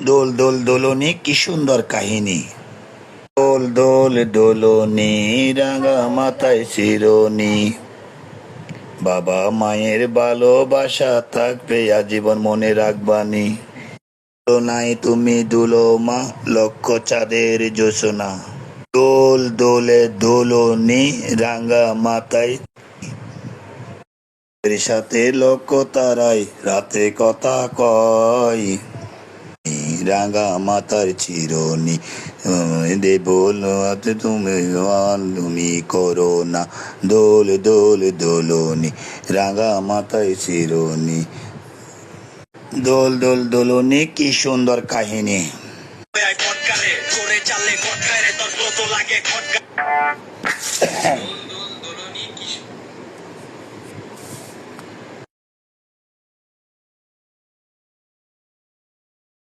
দোল দোল দোলনি কি সুন্দর কাহিনী। দোল দোল দোলনি রাঙা মাথায় শিরোনি, বাবা মায়ের ভালোবাসা থাকবে আজীবন মনে রাখবানি। দোলনায় তুমি দুলো মা, লক্ষ চাঁদের জোছনা। দোল দোলে দোলনি রাঙা মাথায়, এর সাথে লক্ষ তারাই রাতে কথা কয়। রাঙা মাথার চিরনি দেব হাতে তুমি, তুমি করো না। দোল দোল দোলনি রাঙা মাথায় চিরনি। দোল দোল দোলনি কি সুন্দর কাহিনী।